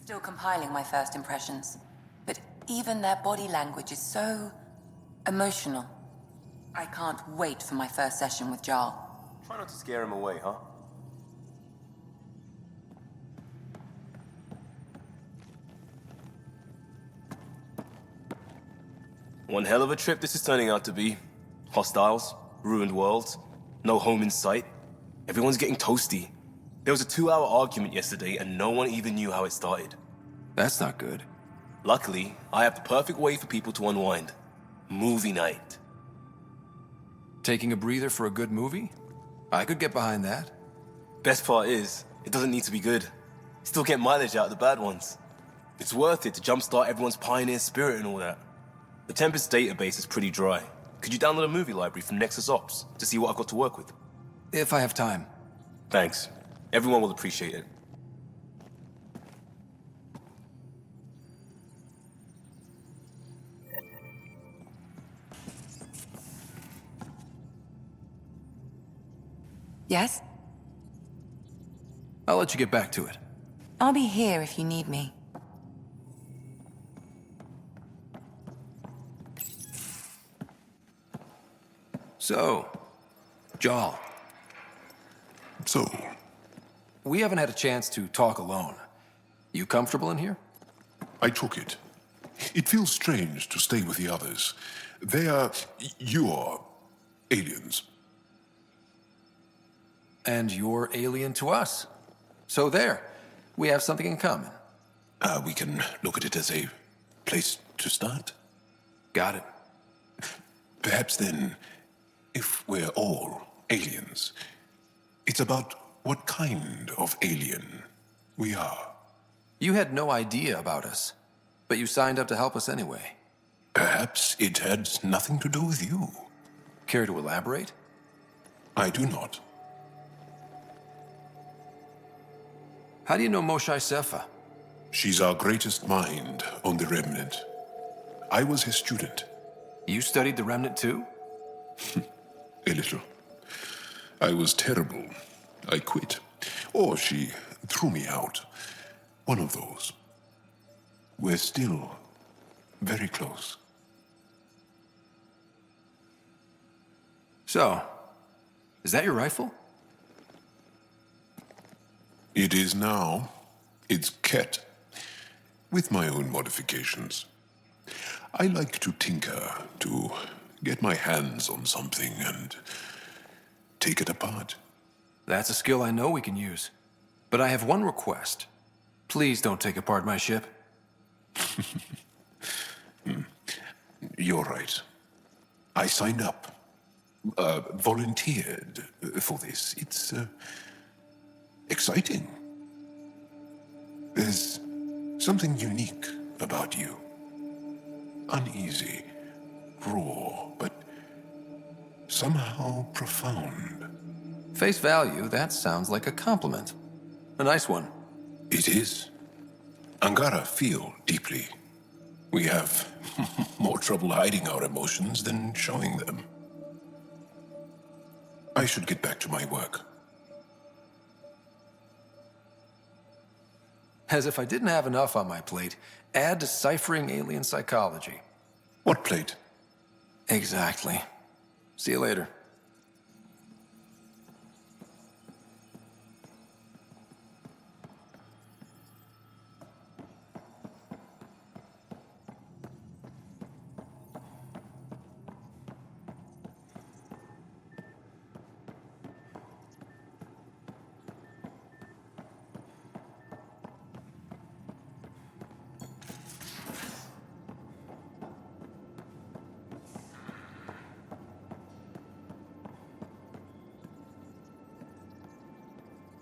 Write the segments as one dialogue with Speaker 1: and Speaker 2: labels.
Speaker 1: Still compiling my first impressions, but even their body language is so emotional. I can't wait for my first session with Jarl.
Speaker 2: Try not to scare him away, huh? One hell of a trip this is turning out to be. Hostiles, ruined worlds, no home in sight. Everyone's getting toasty. There was a 2-hour argument yesterday and no one even knew how it started.
Speaker 3: That's not good.
Speaker 2: Luckily, I have the perfect way for people to unwind. Movie night.
Speaker 3: Taking a breather for a good movie? I could get behind that.
Speaker 2: Best part is, it doesn't need to be good. Still get mileage out of the bad ones. It's worth it to jumpstart everyone's pioneer spirit and all that. The Tempest database is pretty dry. Could you download a movie library from Nexus Ops to see what I've got to work with?
Speaker 3: If I have time.
Speaker 2: Thanks. Everyone will appreciate it.
Speaker 1: Yes?
Speaker 3: I'll let you get back to it.
Speaker 1: I'll be here if you need me.
Speaker 3: So, Jarl.
Speaker 4: So,
Speaker 3: We haven't had a chance to talk alone. You comfortable in here?
Speaker 4: I took it. It feels strange to stay with the others. They are your aliens.
Speaker 3: And you're alien to us. So there, we have something in common.
Speaker 4: We can look at it as a place to start.
Speaker 3: Got it.
Speaker 4: Perhaps then, if we're all aliens, it's about what kind of alien we are.
Speaker 3: You had no idea about us, but you signed up to help us anyway.
Speaker 4: Perhaps it had nothing to do with you.
Speaker 3: Care to elaborate?
Speaker 4: I do not.
Speaker 3: How do you know Moshae Sefa?
Speaker 4: She's our greatest mind on the Remnant. I was his student.
Speaker 3: You studied the Remnant too?
Speaker 4: A little. I was terrible. I quit. Or she threw me out. One of those. We're still very close.
Speaker 3: So, is that your rifle?
Speaker 4: It is now. It's Ket. With my own modifications. I like to tinker, to get my hands on something and take it apart.
Speaker 3: That's a skill I know we can use. But I have one request. Please don't take apart my ship.
Speaker 4: You're right. I signed up. Volunteered for this. It's exciting. There's something unique about you. Uneasy, raw, but somehow profound.
Speaker 3: Face value, that sounds like a compliment. A nice one.
Speaker 4: It is. Angara feel deeply. We have more trouble hiding our emotions than showing them. I should get back to my work.
Speaker 3: As if I didn't have enough on my plate, add deciphering alien psychology.
Speaker 4: What plate?
Speaker 3: Exactly. See you later.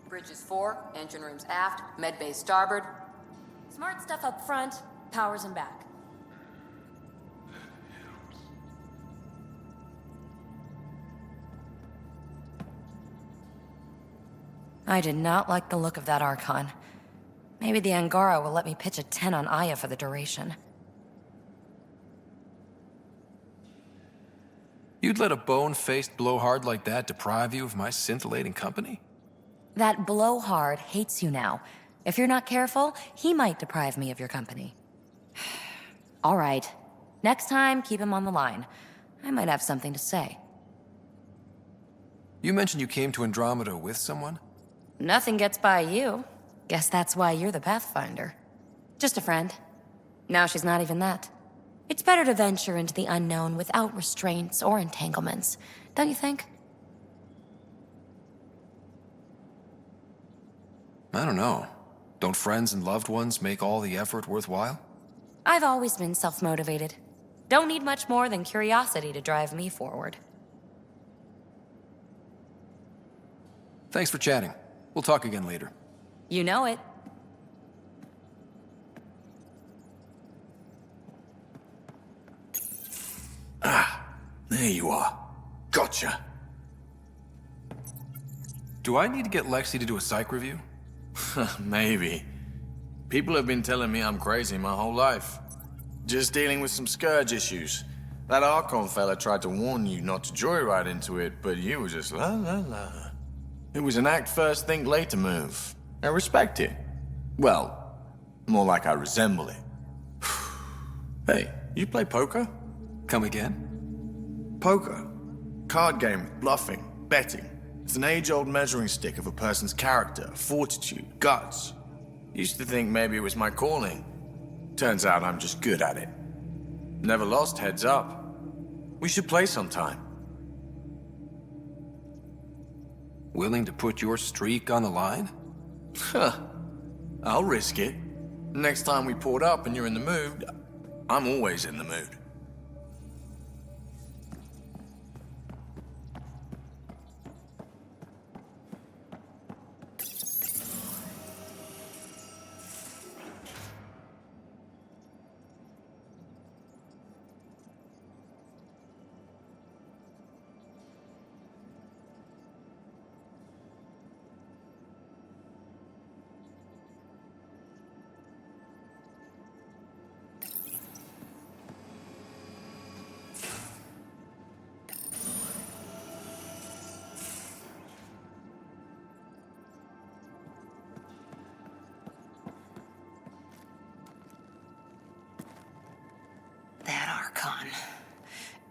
Speaker 1: Bridges 4, engine rooms aft, med bay starboard.
Speaker 5: Smart stuff up front, powers in back.
Speaker 6: I did not like the look of that Archon. Maybe the Angara will let me pitch a 10 on Aya for the duration.
Speaker 3: You'd let a bone-faced blowhard like that deprive you of my scintillating company?
Speaker 6: That blowhard hates you now. If you're not careful, he might deprive me of your company. All right. Next time, keep him on the line. I might have something to say.
Speaker 3: You mentioned you came to Andromeda with someone?
Speaker 6: Nothing gets by you. Guess that's why you're the Pathfinder. Just a friend. Now she's not even that. It's better to venture into the unknown without restraints or entanglements, don't you think?
Speaker 3: I don't know. Don't friends and loved ones make all the effort worthwhile?
Speaker 6: I've always been self-motivated. Don't need much more than curiosity to drive me forward.
Speaker 3: Thanks for chatting. We'll talk again later.
Speaker 6: You know it.
Speaker 7: There you are. Gotcha.
Speaker 3: Do I need to get Lexi to do a psych review?
Speaker 7: Maybe. People have been telling me I'm crazy my whole life. Just dealing with some scourge issues. That Archon fella tried to warn you not to joyride into it, but you were just la la la. It was an act first, think later move. I respect it. Well, more like I resemble it. Hey, you play poker?
Speaker 3: Come again?
Speaker 7: Poker. Card game with bluffing, betting. It's an age-old measuring stick of a person's character, fortitude, guts. Used to think maybe it was my calling. Turns out I'm just good at it. Never lost heads up. We should play sometime.
Speaker 3: Willing to put your streak on the line?
Speaker 7: Huh. I'll risk it. Next time we port up and you're in the mood, I'm always in the mood.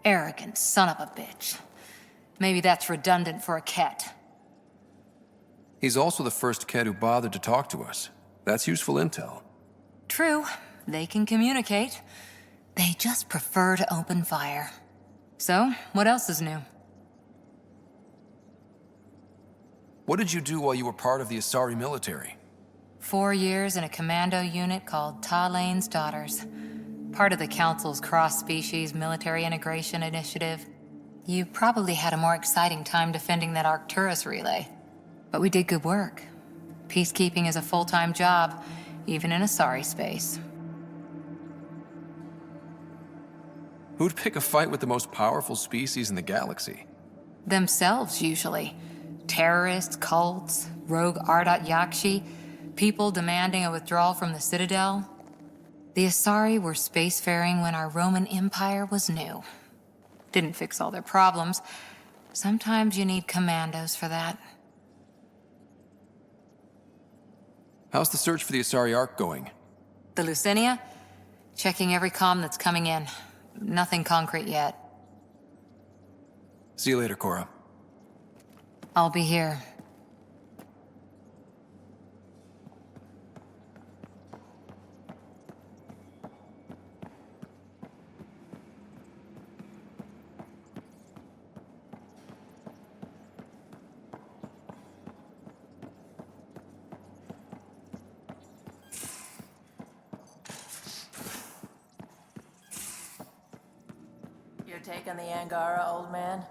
Speaker 8: Arrogant son of a bitch. Maybe that's redundant for a cat.
Speaker 3: He's also the first kid who bothered to talk to us. That's useful intel.
Speaker 8: True, they can communicate. They just prefer to open fire. So, what else is new?
Speaker 3: What did you do while you were part of the Asari military?
Speaker 8: 4 years in a commando unit called Talane's Daughters. Part of the Council's cross-species military integration initiative. You probably had a more exciting time defending that Arcturus relay. But we did good work. Peacekeeping is a full-time job, even in Asari space.
Speaker 3: Who'd pick a fight with the most powerful species in the galaxy?
Speaker 8: Themselves, usually. Terrorists, cults, rogue Ardat Yakshi, people demanding a withdrawal from the Citadel. The Asari were spacefaring when our Roman Empire was new. Didn't fix all their problems. Sometimes you need commandos for that.
Speaker 3: How's the search for the Asari Ark going?
Speaker 8: The Lucinia? Checking every comm that's coming in. Nothing concrete yet.
Speaker 3: See you later, Cora.
Speaker 8: I'll be here.
Speaker 9: Your take on the Angara, old man?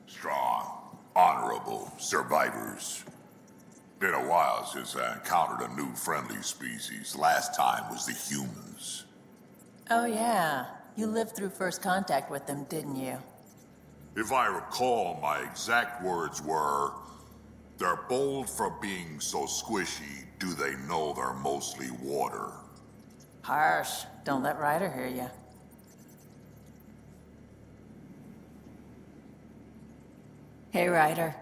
Speaker 10: Strong, honorable survivors. Been a while since I encountered a new friendly species. Last time was the humans.
Speaker 9: Oh yeah, you lived through first contact with them, didn't you?
Speaker 10: If I recall, my exact words were, "They're bold for being so squishy, do they know they're mostly water?"
Speaker 9: Harsh. Don't let Ryder hear you. Hey, Ryder.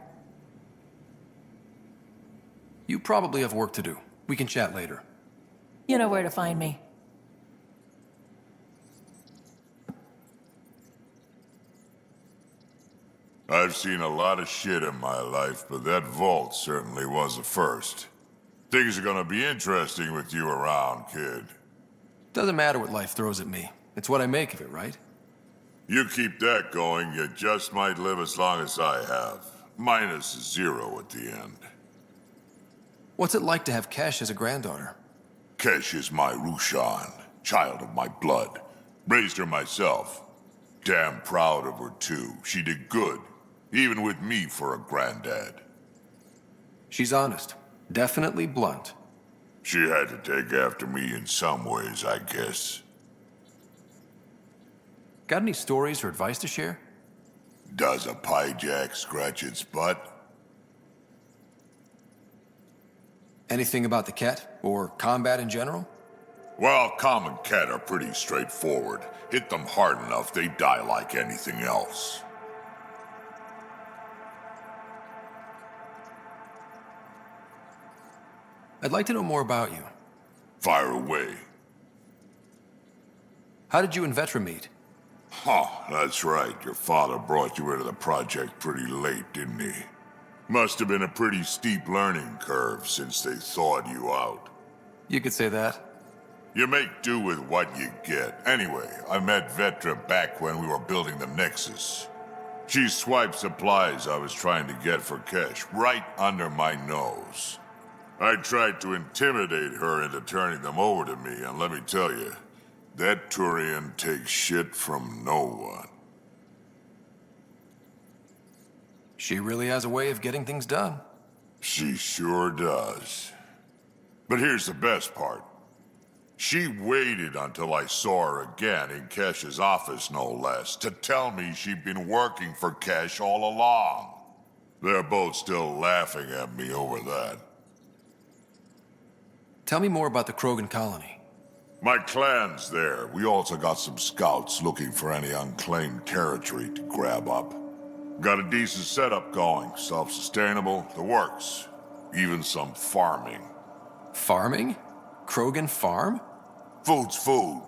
Speaker 3: You probably have work to do. We can chat later.
Speaker 9: You know where to find me.
Speaker 10: I've seen a lot of shit in my life, but that vault certainly was a first. Things are gonna be interesting with you around, kid.
Speaker 3: Doesn't matter what life throws at me. It's what I make of it, right?
Speaker 10: You keep that going, you just might live as long as I have. Minus 0 at the end.
Speaker 3: What's it like to have Kesh as a granddaughter?
Speaker 10: Kesh is my Rushan, child of my blood. Raised her myself. Damn proud of her, too. She did good, even with me for a granddad.
Speaker 3: She's honest. Definitely blunt.
Speaker 10: She had to take after me in some ways, I guess.
Speaker 3: Got any stories or advice to share?
Speaker 10: Does a pie jack scratch its butt?
Speaker 3: Anything about the Ket, or combat in general?
Speaker 10: Well, common cat are pretty straightforward. Hit them hard enough, they die like anything else.
Speaker 3: I'd like to know more about you.
Speaker 10: Fire away.
Speaker 3: How did you and Vetra meet?
Speaker 10: Huh, that's right. Your father brought you into the project pretty late, didn't he? Must have been a pretty steep learning curve since they thawed you out.
Speaker 3: You could say that.
Speaker 10: You make do with what you get. Anyway, I met Vetra back when we were building the Nexus. She swiped supplies I was trying to get for Kesh right under my nose. I tried to intimidate her into turning them over to me, and let me tell you, that Turian takes shit from no one.
Speaker 3: She really has a way of getting things done.
Speaker 10: She sure does. But here's the best part. She waited until I saw her again in Kesh's office, no less, to tell me she'd been working for Kesh all along. They're both still laughing at me over that.
Speaker 3: Tell me more about the Krogan colony.
Speaker 10: My clan's there. We also got some scouts looking for any unclaimed territory to grab up. Got a decent setup going, self-sustainable, the works. Even some farming.
Speaker 3: Farming? Krogan farm?
Speaker 10: Food's food.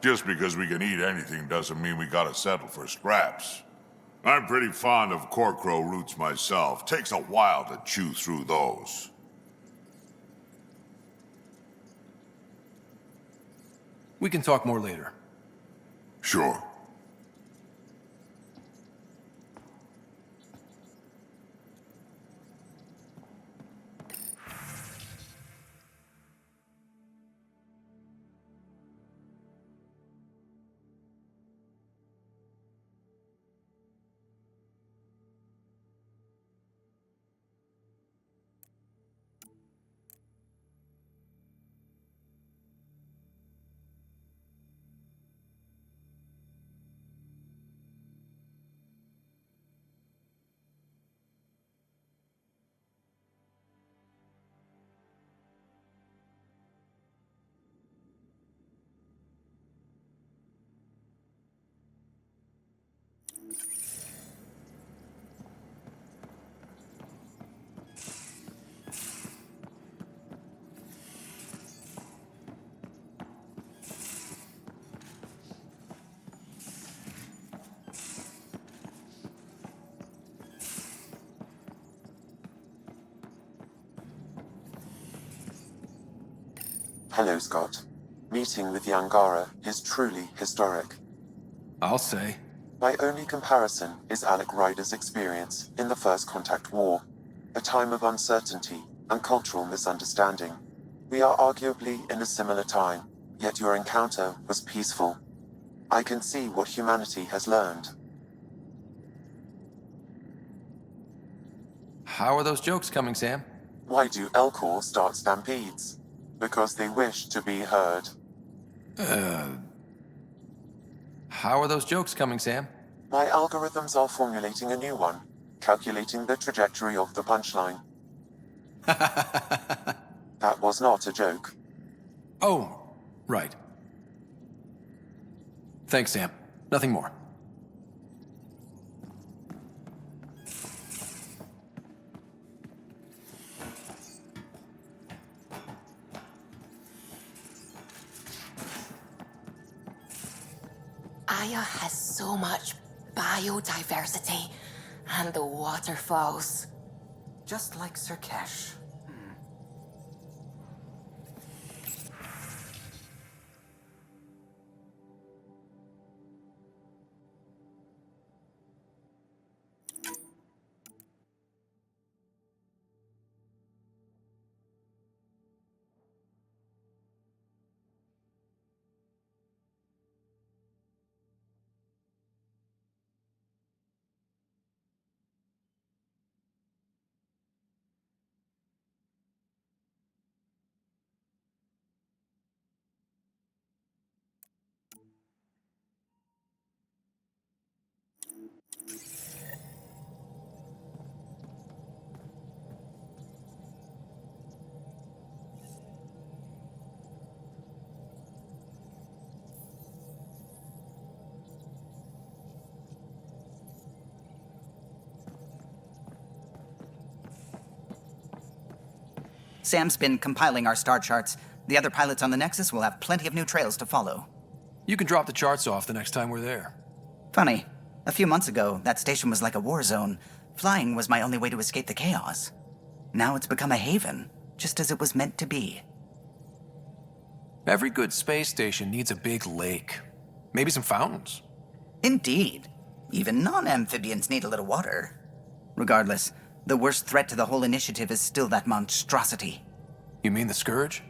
Speaker 10: Just because we can eat anything doesn't mean we gotta settle for scraps. I'm pretty fond of Corcrow roots myself. Takes a while to chew through those.
Speaker 3: We can talk more later.
Speaker 10: Sure.
Speaker 11: Hello, Scott. Meeting with the Angara is truly historic.
Speaker 3: I'll say.
Speaker 11: My only comparison is Alec Ryder's experience in the First Contact War, a time of uncertainty and cultural misunderstanding. We are arguably in a similar time, yet your encounter was peaceful. I can see what humanity has learned.
Speaker 3: How are those jokes coming, Sam?
Speaker 11: Why do Elcor start stampedes? Because they wish to be heard.
Speaker 3: How are those jokes coming, Sam?
Speaker 11: My algorithms are formulating a new one, calculating the trajectory of the punchline. That was not a joke.
Speaker 3: Oh, right. Thanks, Sam. Nothing more.
Speaker 1: Gaia has so much biodiversity, and the waterfalls.
Speaker 12: Just like Sirkesh.
Speaker 13: Sam's been compiling our star charts. The other pilots on the Nexus will have plenty of new trails to follow.
Speaker 3: You can drop the charts off the next time we're there.
Speaker 13: Funny. A few months ago, that station was like a war zone. Flying was my only way to escape the chaos. Now it's become a haven, just as it was meant to be.
Speaker 3: Every good space station needs a big lake. Maybe some fountains.
Speaker 13: Indeed. Even non-amphibians need a little water. Regardless, the worst threat to the whole initiative is still that monstrosity.
Speaker 3: You mean the Scourge?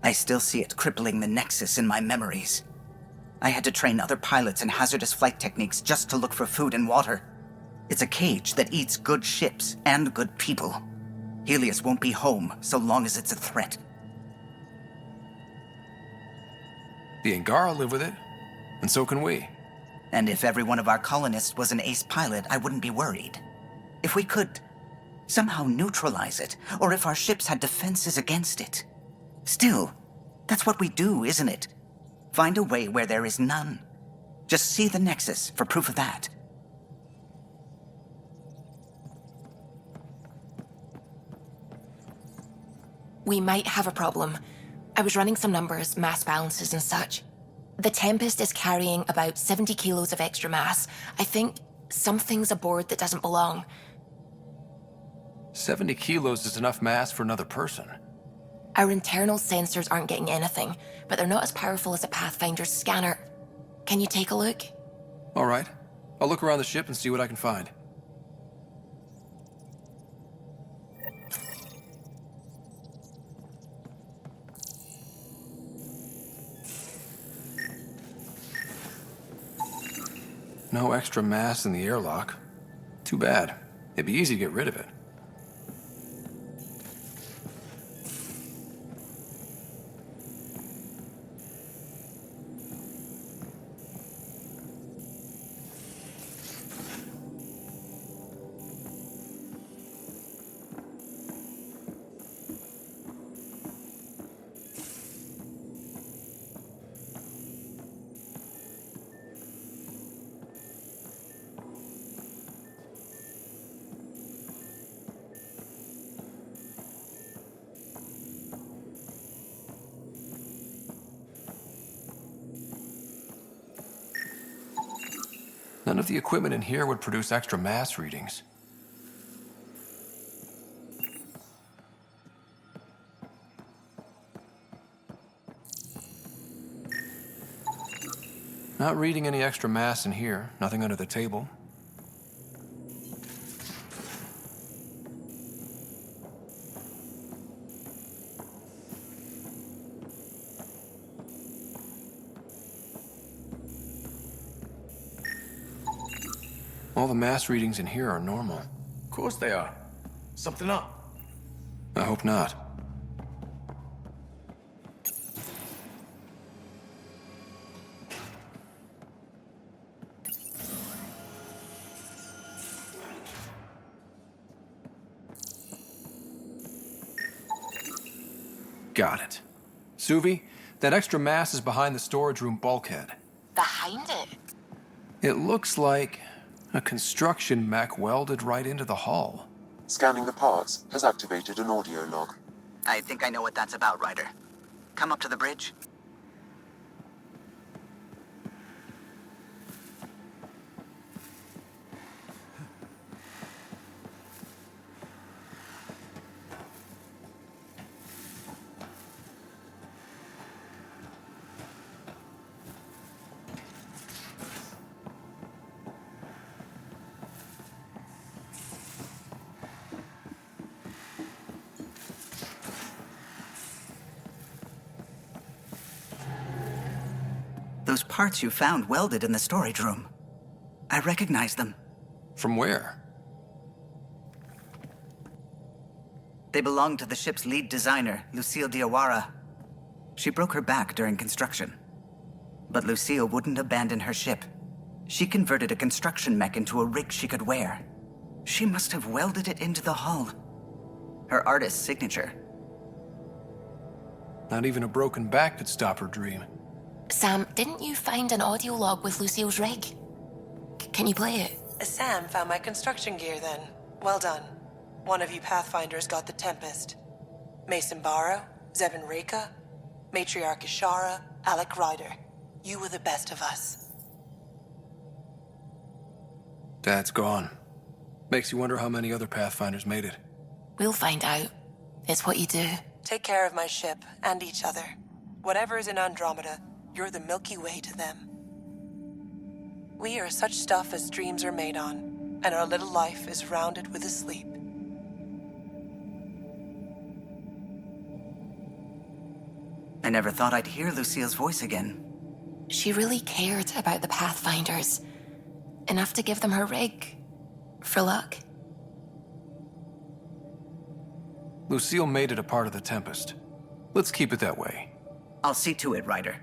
Speaker 13: I still see it crippling the Nexus in my memories. I had to train other pilots in hazardous flight techniques just to look for food and water. It's a cage that eats good ships and good people. Helios won't be home so long as it's a threat.
Speaker 3: The Angara live with it, and so can we.
Speaker 13: And if every one of our colonists was an ace pilot, I wouldn't be worried. If we could somehow neutralize it, or if our ships had defenses against it. Still, that's what we do, isn't it? Find a way where there is none. Just see the Nexus for proof of that.
Speaker 6: We might have a problem. I was running some numbers, mass balances and such. The Tempest is carrying about 70 kilos of extra mass. I think something's aboard that doesn't belong.
Speaker 3: 70 kilos is enough mass for another person.
Speaker 6: Our internal sensors aren't getting anything, but they're not as powerful as a Pathfinder's scanner. Can you take a look?
Speaker 3: All right. I'll look around the ship and see what I can find. No extra mass in the airlock. Too bad. It'd be easy to get rid of it. None of the equipment in here would produce extra mass readings. Not reading any extra mass in here. Nothing under the table. All the mass readings in here are normal.
Speaker 7: Of course they are. Something up.
Speaker 3: I hope not. Got it. Suvi, that extra mass is behind the storage room bulkhead.
Speaker 6: Behind it?
Speaker 3: It looks like a construction mech welded right into the hull.
Speaker 11: Scanning the parts has activated an audio log.
Speaker 13: I think I know what that's about, Ryder. Come up to the bridge. parts you found welded in the storage room. I recognize them.
Speaker 3: From where?
Speaker 13: They belong to the ship's lead designer, Lucille Diawara. She broke her back during construction. But Lucille wouldn't abandon her ship. She converted a construction mech into a rig she could wear. She must have welded it into the hull. Her artist's signature.
Speaker 3: Not even a broken back could stop her dream.
Speaker 6: Sam, didn't you find an audio log with Lucille's rig? Can you play it?
Speaker 14: Sam found my construction gear then. Well done. One of you Pathfinders got the Tempest. Mason Barrow, Zevin Reka, Matriarch Ishara, Alec Ryder. You were the best of us.
Speaker 3: Dad's gone. Makes you wonder how many other Pathfinders made it.
Speaker 6: We'll find out. It's what you do.
Speaker 14: Take care of my ship and each other. Whatever is in Andromeda, you're the Milky Way to them. We are such stuff as dreams are made on, and our little life is rounded with a sleep.
Speaker 13: I never thought I'd hear Lucille's voice again.
Speaker 6: She really cared about the Pathfinders. Enough to give them her rig. For luck.
Speaker 3: Lucille made it a part of the Tempest. Let's keep it that way.
Speaker 13: I'll see to it, Ryder.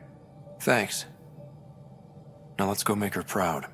Speaker 3: Thanks. Now let's go make her proud.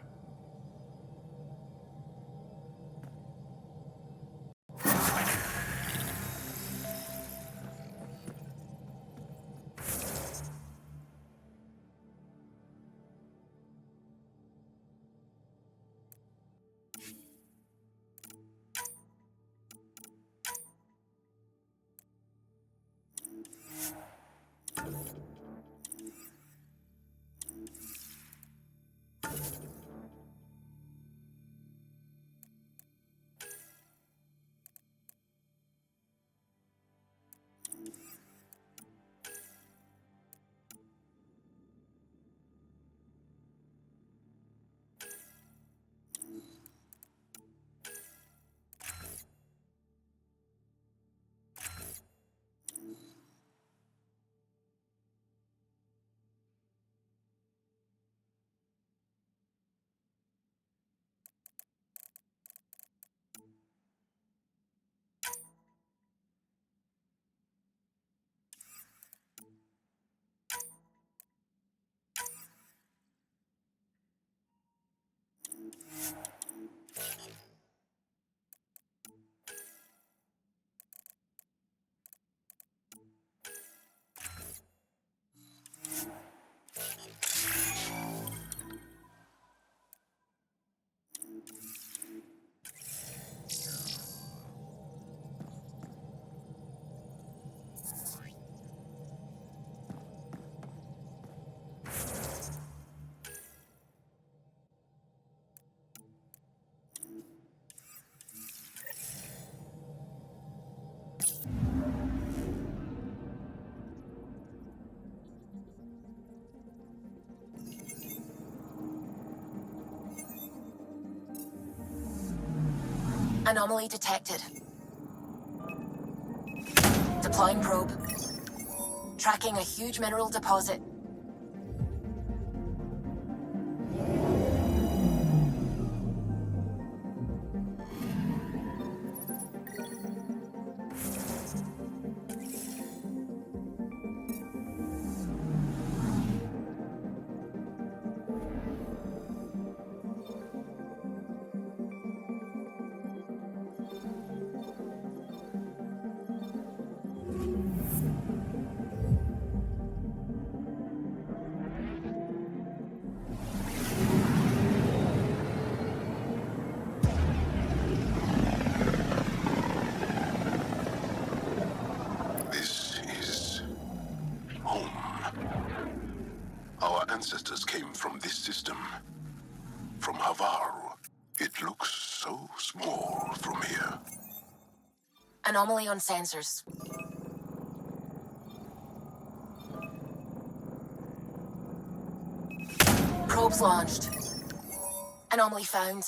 Speaker 6: Anomaly detected. Deploying probe. Tracking a huge mineral deposit.
Speaker 4: Ancestors came from this system. From Hawara. It looks so small from here.
Speaker 6: Anomaly on sensors. Probes launched. Anomaly found.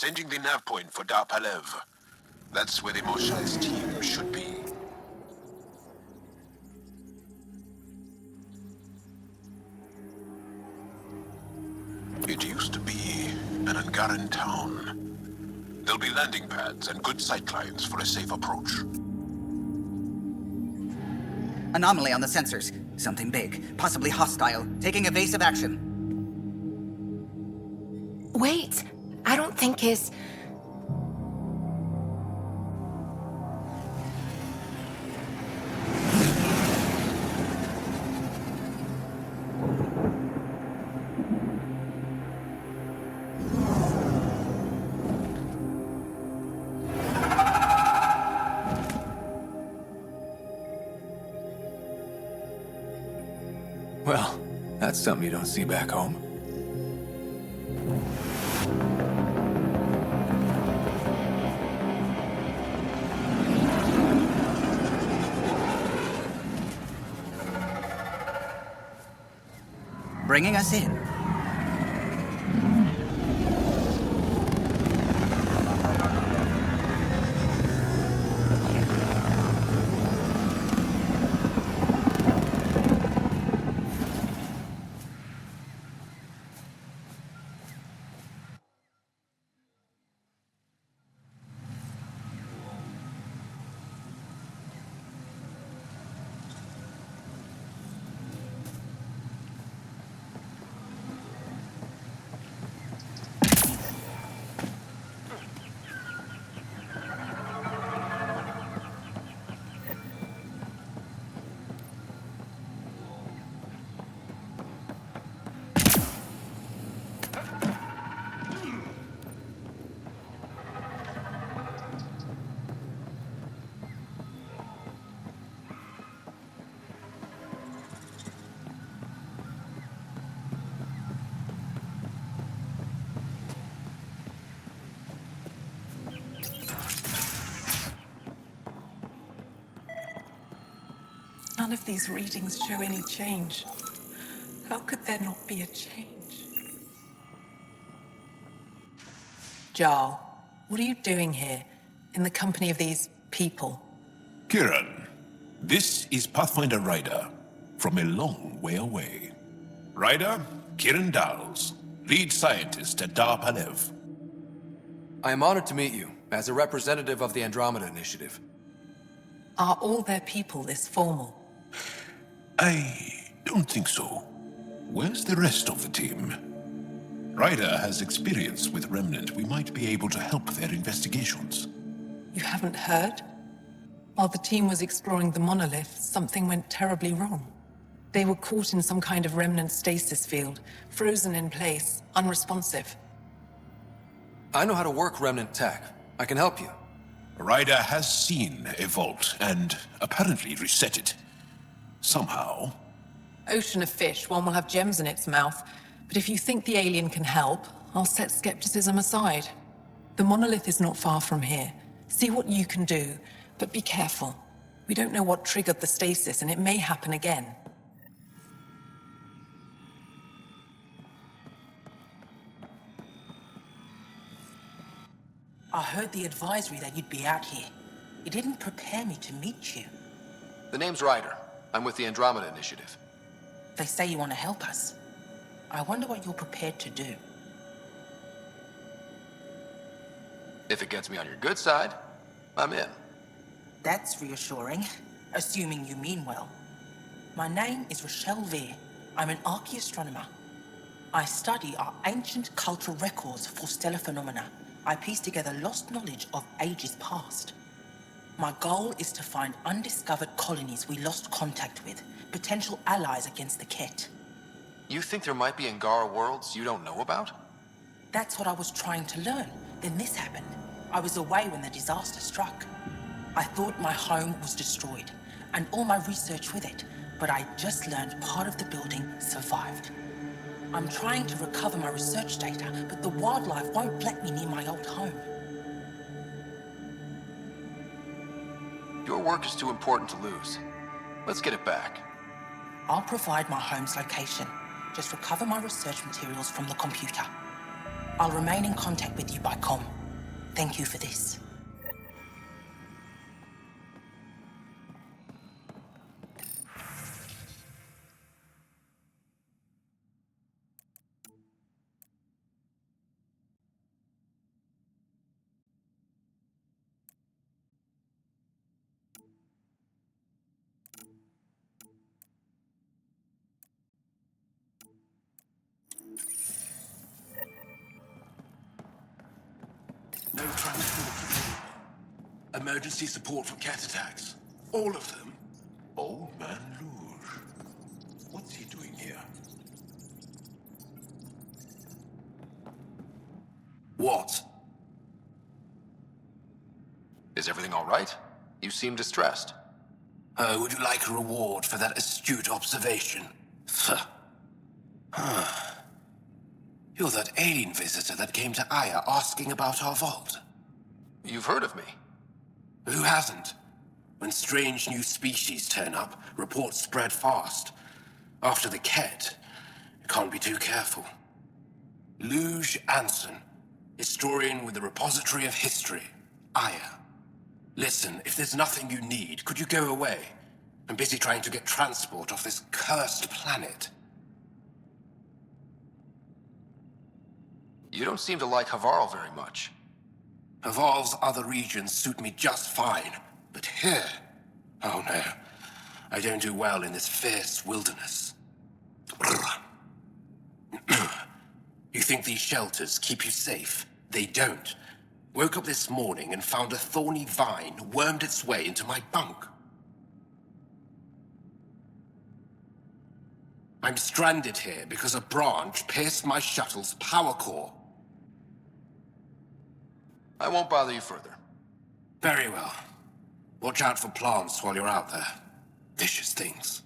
Speaker 4: Sending the nav point for Darpalev. That's where the Mosha's team should be. It used to be an Angaran town. There'll be landing pads and good sightlines for a safe approach.
Speaker 13: Anomaly on the sensors. Something big, possibly hostile, taking evasive action.
Speaker 6: Wait, I don't think his...
Speaker 3: Well, that's something you don't see back home.
Speaker 13: Bringing us in.
Speaker 14: None of these readings show any change. How could there not be a change? Jarl, what are you doing here, in the company of these people?
Speaker 4: Kiran, this is Pathfinder Ryder, from a long way away. Ryder, Kiran Dals, lead scientist at Darpalev.
Speaker 3: I am honored to meet you, as a representative of the Andromeda Initiative.
Speaker 14: Are all their people this formal?
Speaker 4: I don't think so. Where's the rest of the team? Ryder has experience with Remnant. We might be able to help their investigations.
Speaker 14: You haven't heard? While the team was exploring the monolith, something went terribly wrong. They were caught in some kind of remnant stasis field, frozen in place, unresponsive.
Speaker 3: I know how to work remnant tech. I can help you.
Speaker 4: Ryder has seen a vault and apparently reset it. Somehow.
Speaker 14: Ocean of fish, one will have gems in its mouth. But if you think the alien can help, I'll set skepticism aside. The monolith is not far from here. See what you can do, but be careful. We don't know what triggered the stasis, and it may happen again.
Speaker 12: I heard the advisory that you'd be out here. It didn't prepare me to meet you.
Speaker 3: The name's Ryder. I'm with the Andromeda Initiative.
Speaker 12: They say you want to help us. I wonder what you're prepared to do.
Speaker 3: If it gets me on your good side, I'm in.
Speaker 12: That's reassuring, assuming you mean well. My name is Rochelle Veer. I'm an archaeoastronomer. I study our ancient cultural records for stellar phenomena. I piece together lost knowledge of ages past. My goal is to find undiscovered colonies we lost contact with, potential allies against the Ket.
Speaker 3: You think there might be Angara worlds you don't know about?
Speaker 12: That's what I was trying to learn. Then this happened. I was away when the disaster struck. I thought my home was destroyed, and all my research with it, but I just learned part of the building survived. I'm trying to recover my research data, but the wildlife won't let me near my old home.
Speaker 3: Your work is too important to lose. Let's get it back.
Speaker 12: I'll provide my home's location. Just recover my research materials from the computer. I'll remain in contact with you by comm. Thank you for this.
Speaker 3: No transport. Emergency support for cat attacks. All of them.
Speaker 4: Old man Luge. What's he doing here?
Speaker 3: What?
Speaker 15: Is everything all right? You seem distressed.
Speaker 3: Would you like a reward for that astute observation? You're that alien visitor that came to Aya asking about our vault.
Speaker 15: You've heard of me.
Speaker 3: Who hasn't? When strange new species turn up, reports spread fast. After the Ket, you can't be too careful. Luge Anson, historian with the Repository of History, Aya. Listen, if there's nothing you need, could you go away? I'm busy trying to get transport off this cursed planet.
Speaker 15: You don't seem to like Havaral very much.
Speaker 3: Havarl's other regions suit me just fine, but here... Oh no, I don't do well in this fierce wilderness. You think these shelters keep you safe? They don't. Woke up this morning and found a thorny vine wormed its way into my bunk. I'm stranded here because a branch pierced my shuttle's power core.
Speaker 15: I won't bother you further.
Speaker 3: Very well. Watch out for plants while you're out there. Vicious things.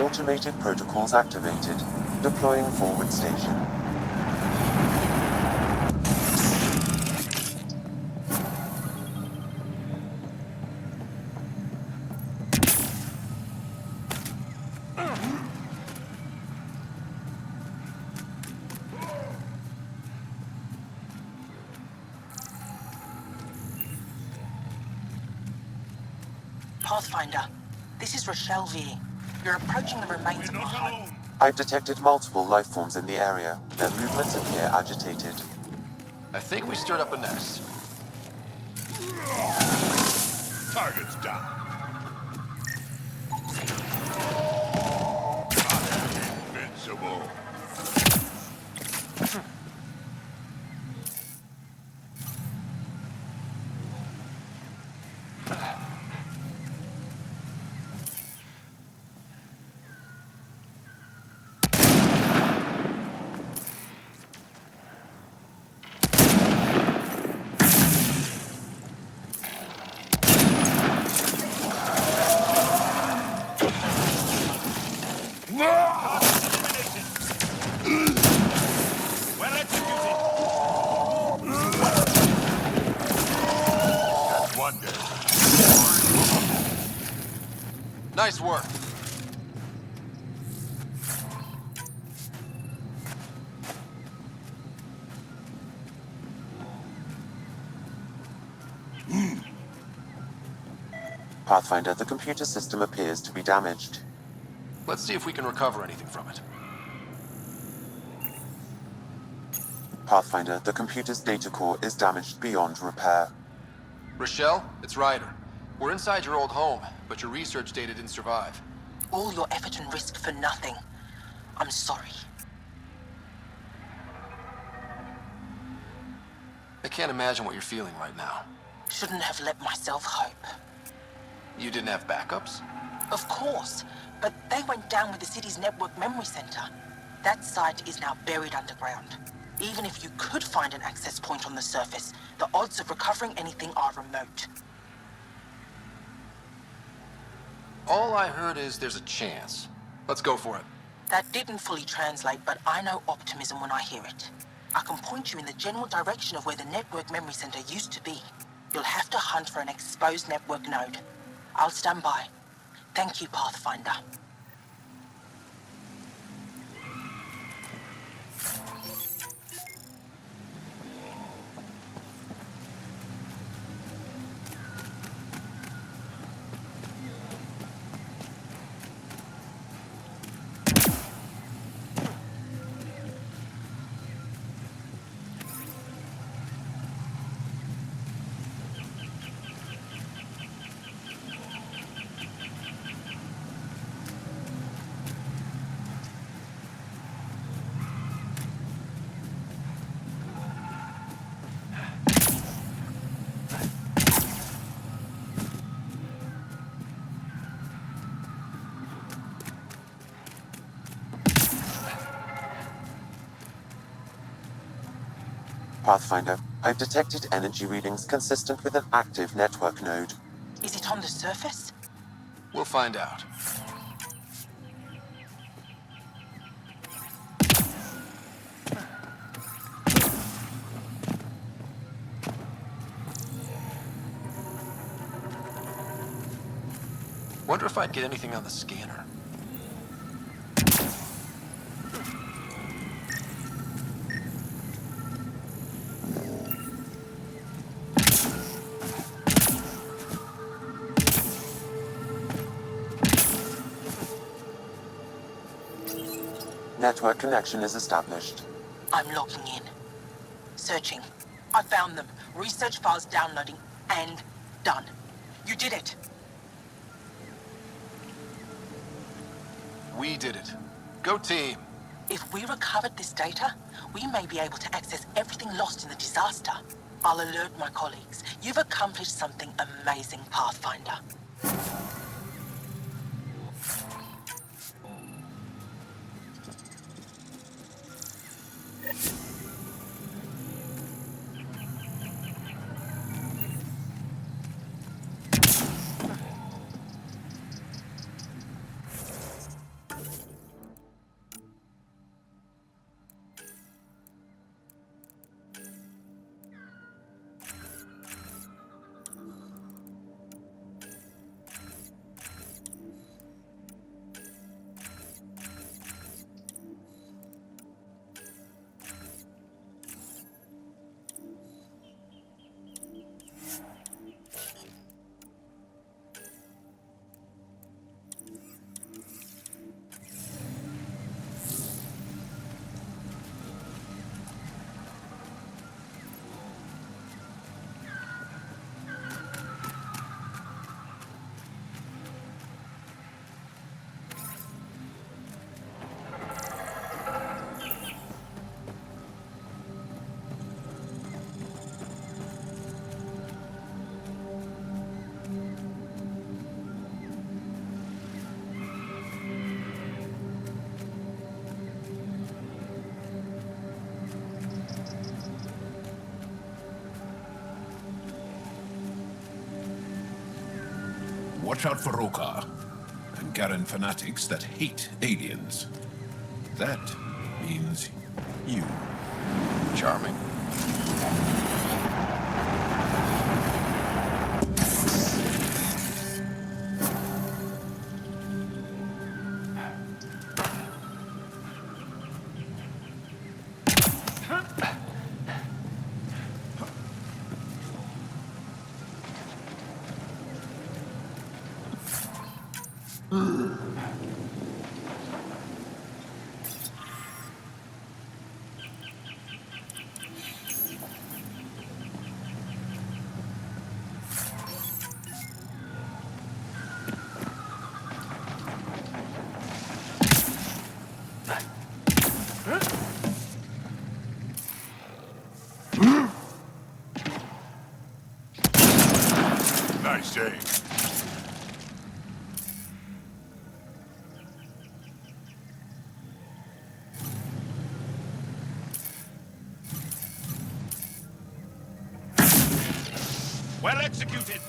Speaker 11: Automated protocols activated. Deploying forward station.
Speaker 12: Pathfinder, this is Rochelle V. You're approaching the remains of our home.
Speaker 11: I've detected multiple life forms in the area. Their movements appear agitated.
Speaker 15: I think we stirred up a nest.
Speaker 10: Target's down. Invincible.
Speaker 15: Nice work.
Speaker 11: Pathfinder, the computer system appears to be damaged.
Speaker 15: Let's see if we can recover anything from it.
Speaker 11: Pathfinder, the computer's data core is damaged beyond repair.
Speaker 15: Rochelle, it's Ryder. We're inside your old home, but your research data didn't survive.
Speaker 12: All your effort and risk for nothing. I'm sorry.
Speaker 15: I can't imagine what you're feeling right now.
Speaker 12: Shouldn't have let myself hope.
Speaker 15: You didn't have backups?
Speaker 12: Of course, but they went down with the city's network memory center. That site is now buried underground. Even if you could find an access point on the surface, the odds of recovering anything are remote.
Speaker 15: All I heard is there's a chance. Let's go for it.
Speaker 12: That didn't fully translate, but I know optimism when I hear it. I can point you in the general direction of where the network memory center used to be. You'll have to hunt for an exposed network node. I'll stand by. Thank you, Pathfinder.
Speaker 11: Pathfinder, I've detected energy readings consistent with an active network node.
Speaker 12: Is it on the surface?
Speaker 15: We'll find out. Wonder if I'd get anything on the scanner.
Speaker 11: Network connection is established.
Speaker 12: I'm logging in. Searching. I found them. Research files downloading and done. You did it.
Speaker 15: We did it. Go team.
Speaker 12: If we recovered this data, we may be able to access everything lost in the disaster. I'll alert my colleagues. You've accomplished something amazing, Pathfinder.
Speaker 4: Watch out for Roka and Garen fanatics that hate aliens. That means you.
Speaker 15: Charming.
Speaker 10: Nice aim.
Speaker 3: Well executed.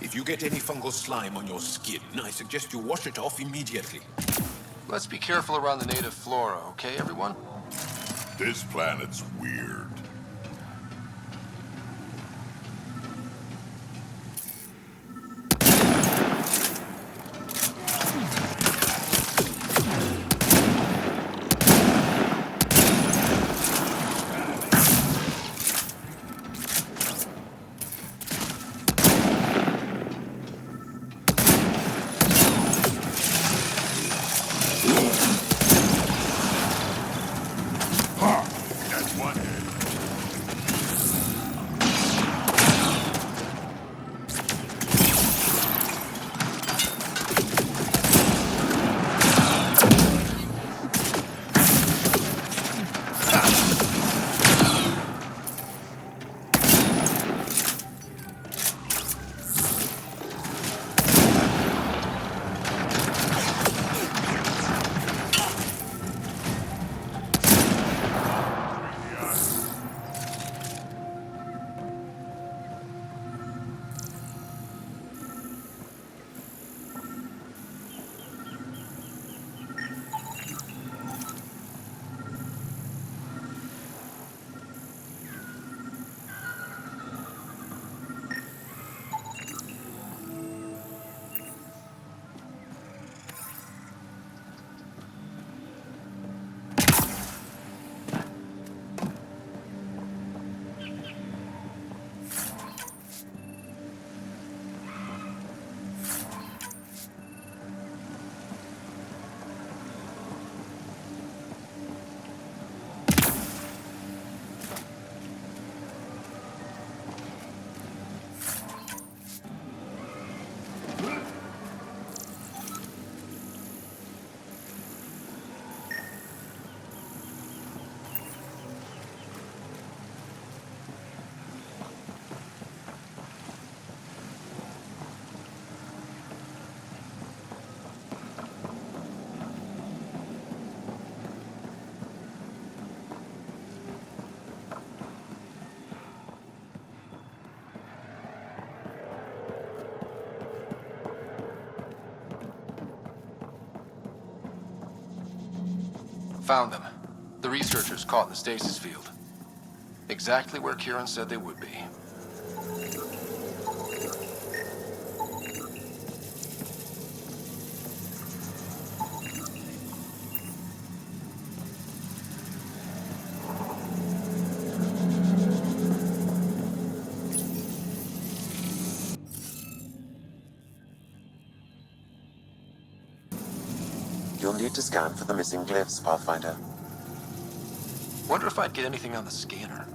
Speaker 4: If you get any fungal slime on your skin, I suggest you wash it off immediately.
Speaker 15: Let's be careful around the native flora, okay, everyone?
Speaker 10: This planet's weird.
Speaker 15: Found them. The researchers caught in the stasis field. Exactly where Kieran said they would be.
Speaker 11: You'll need to scan for the missing glyphs, Pathfinder.
Speaker 15: Wonder if I'd get anything on the scanner.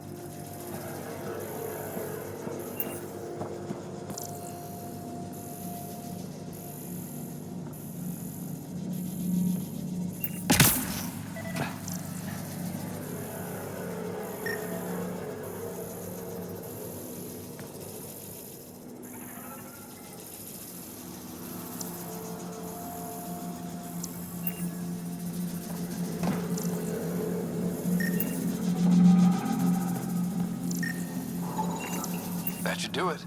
Speaker 15: That should do it.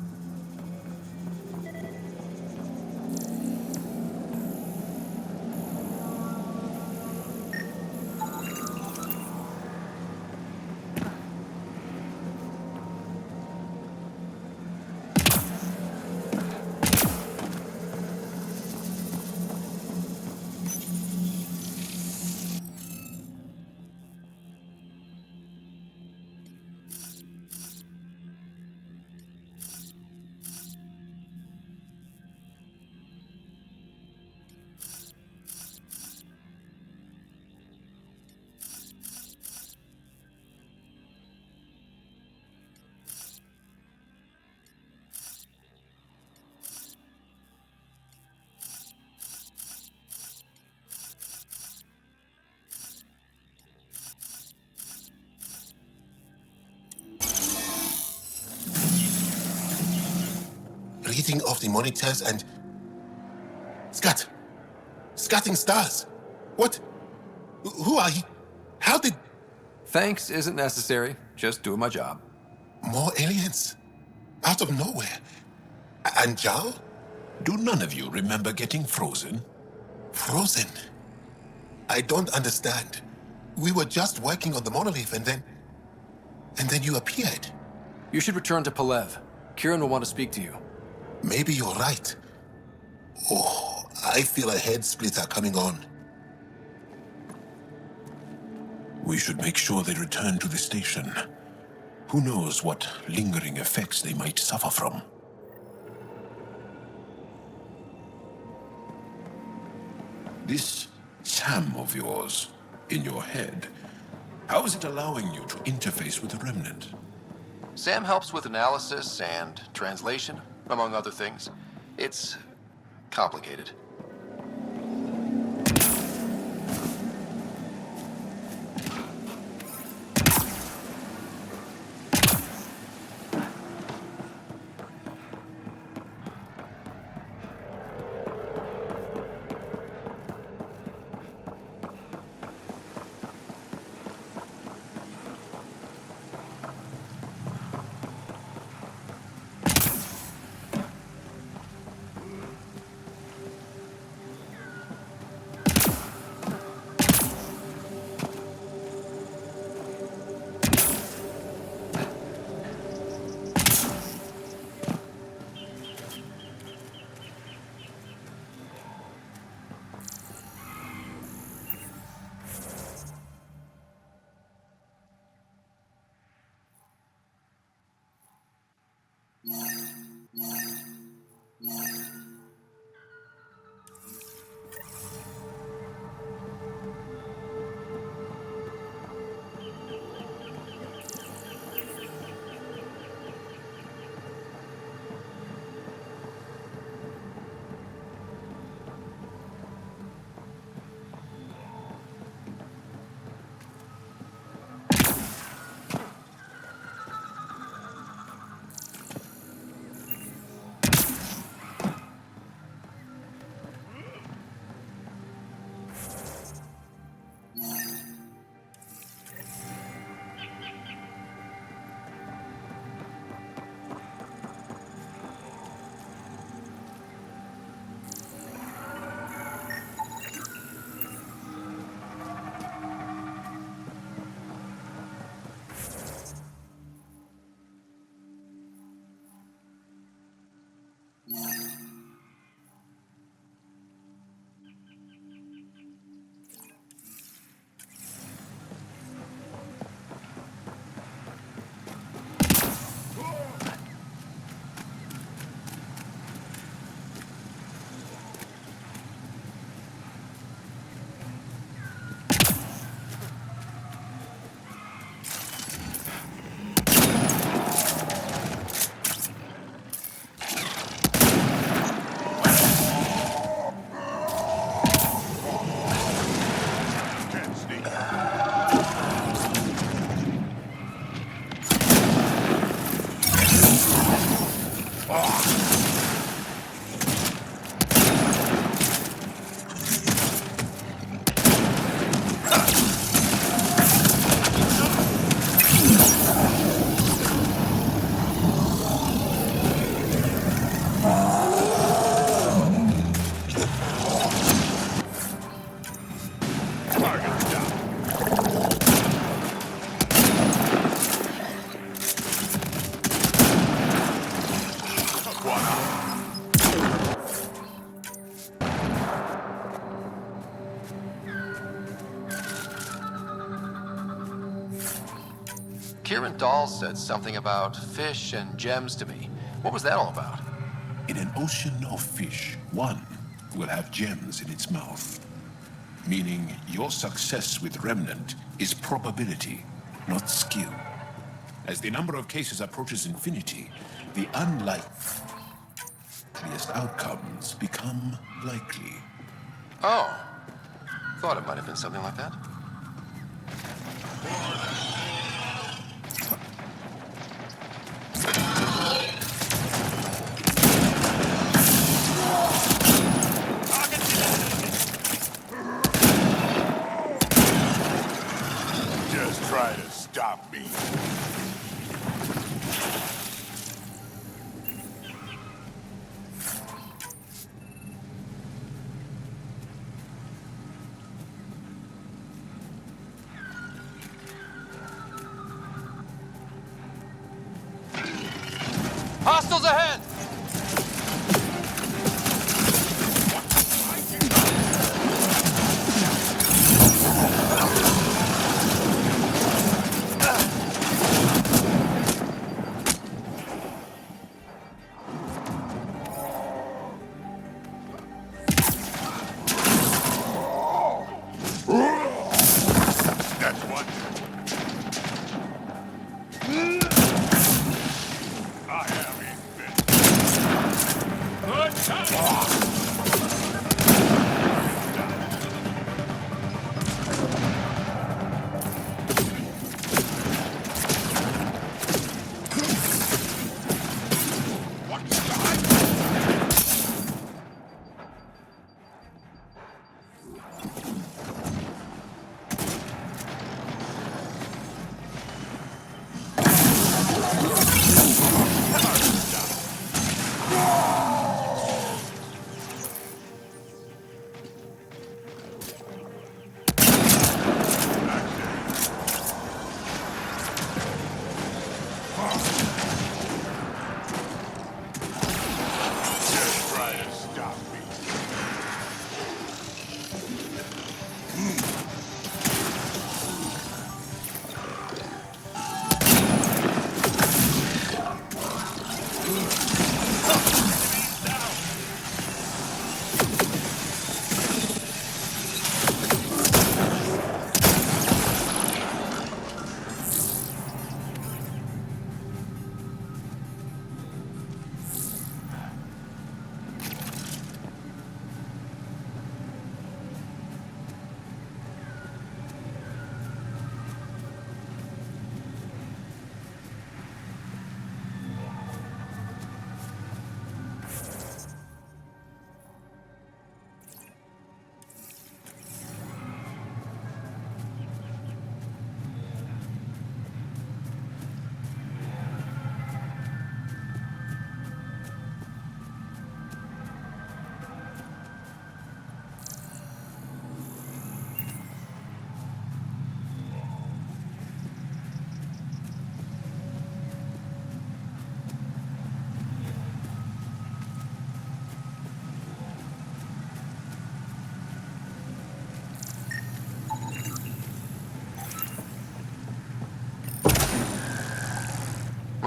Speaker 3: reading of the monitors and... Scatting stars. What? Who are you? How did...
Speaker 16: Thanks isn't necessary. Just doing my job.
Speaker 3: More aliens? Out of nowhere? And Jarl?
Speaker 4: Do none of you remember getting frozen?
Speaker 3: Frozen? I don't understand. We were just working on the monolith and then you appeared.
Speaker 16: You should return to Palev. Kieran will want to speak to you.
Speaker 3: Maybe you're right. Oh, I feel a head splitter coming on.
Speaker 4: We should make sure they return to the station. Who knows what lingering effects they might suffer from. This Sam of yours, in your head, how is it allowing you to interface with the Remnant?
Speaker 15: Sam helps with analysis and translation, among other things. It's complicated. Kieran Dahl said something about fish and gems to me. What was that all about?
Speaker 4: In an ocean of fish, one will have gems in its mouth. Meaning your success with Remnant is probability, not skill. As the number of cases approaches infinity, the unlikeliest outcomes become likely.
Speaker 15: Oh. Thought it might have been something like that. Missiles ahead!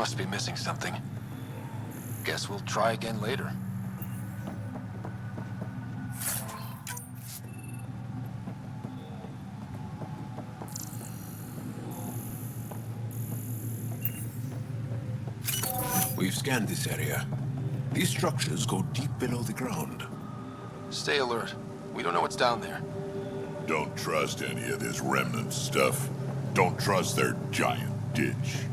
Speaker 15: Must be missing something. Guess we'll try again later.
Speaker 4: We've scanned this area. These structures go deep below the ground.
Speaker 15: Stay alert. We don't know what's down there.
Speaker 10: Don't trust any of this remnant stuff. Don't trust their giant ditch.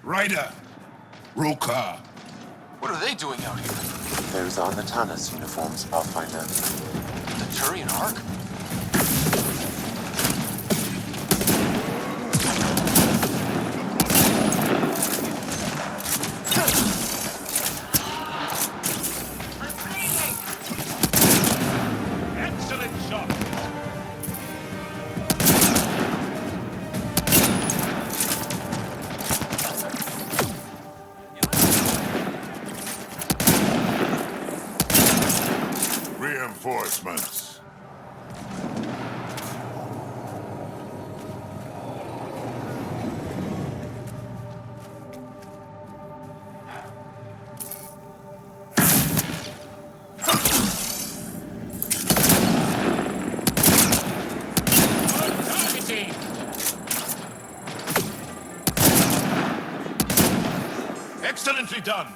Speaker 4: Ryder! Roka!
Speaker 15: What are they doing out here?
Speaker 11: Those are Natana's uniforms, Pathfinder.
Speaker 15: The Turian Ark?
Speaker 10: Reinforcements.
Speaker 4: Excellently done!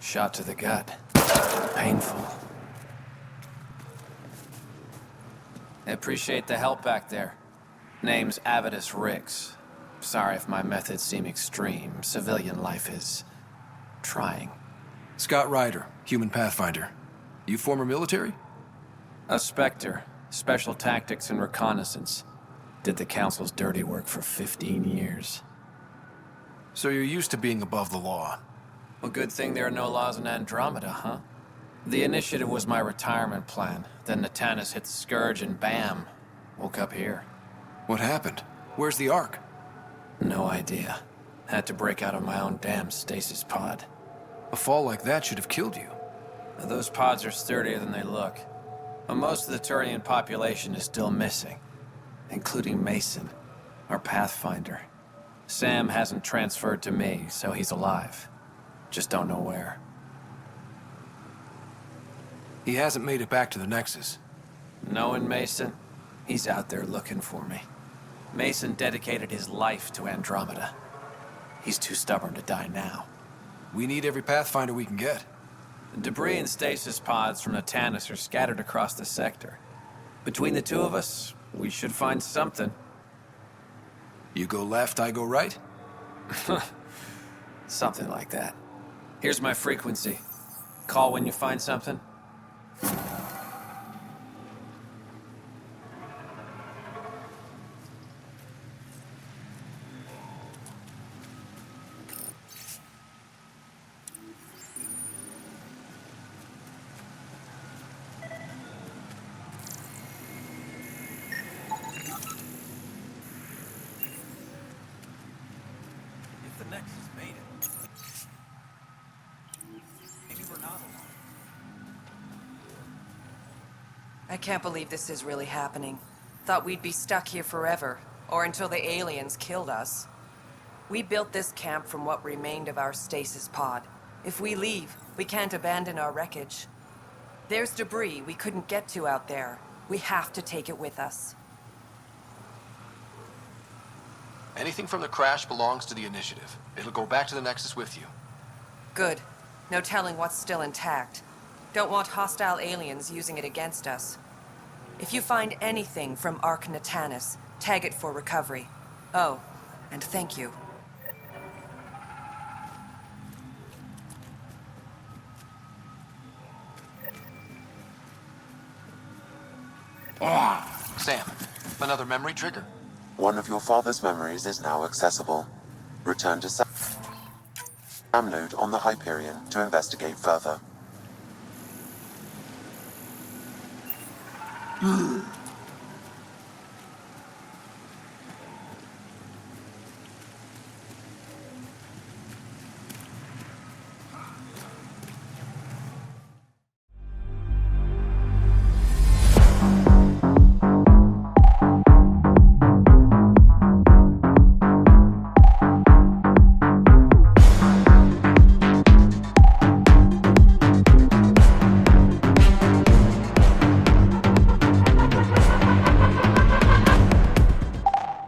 Speaker 16: Shot to the gut. Painful. I appreciate the help back there. Name's Avidus Rix. Sorry if my methods seem extreme. Civilian life is trying.
Speaker 17: Scott Ryder, human pathfinder. You former military?
Speaker 16: A Spectre. Special tactics and reconnaissance. Did the Council's dirty work for 15 years.
Speaker 17: So you're used to being above the law.
Speaker 16: Well, good thing there are no laws in Andromeda, huh? The initiative was my retirement plan. Then Natana's hit the Scourge and bam, woke up here.
Speaker 17: What happened? Where's the Ark?
Speaker 16: No idea. Had to break out of my own damn stasis pod.
Speaker 17: A fall like that should have killed you.
Speaker 16: Those pods are sturdier than they look. But most of the Turian population is still missing, including Mason, our pathfinder. Sam hasn't transferred to me, so he's alive. Just don't know where.
Speaker 17: He hasn't made it back to the Nexus.
Speaker 16: Knowing Mason, he's out there looking for me. Mason dedicated his life to Andromeda. He's too stubborn to die now.
Speaker 17: We need every pathfinder we can get.
Speaker 16: The debris and stasis pods from Natana's are scattered across the sector. Between the two of us, we should find something.
Speaker 17: You go left, I go right?
Speaker 16: Something like that. Here's my frequency. Call when you find something.
Speaker 18: I can't believe this is really happening. Thought we'd be stuck here forever, or until the aliens killed us. We built this camp from what remained of our stasis pod. If we leave, we can't abandon our wreckage. There's debris we couldn't get to out there. We have to take it with us.
Speaker 15: Anything from the crash belongs to the initiative. It'll go back to the Nexus with you.
Speaker 18: Good. No telling what's still intact. Don't want hostile aliens using it against us. If you find anything from Ark Natana's, tag it for recovery. Oh, and thank you.
Speaker 15: Sam, another memory trigger?
Speaker 11: One of your father's memories is now accessible. Return to Sam node on the Hyperion to investigate further.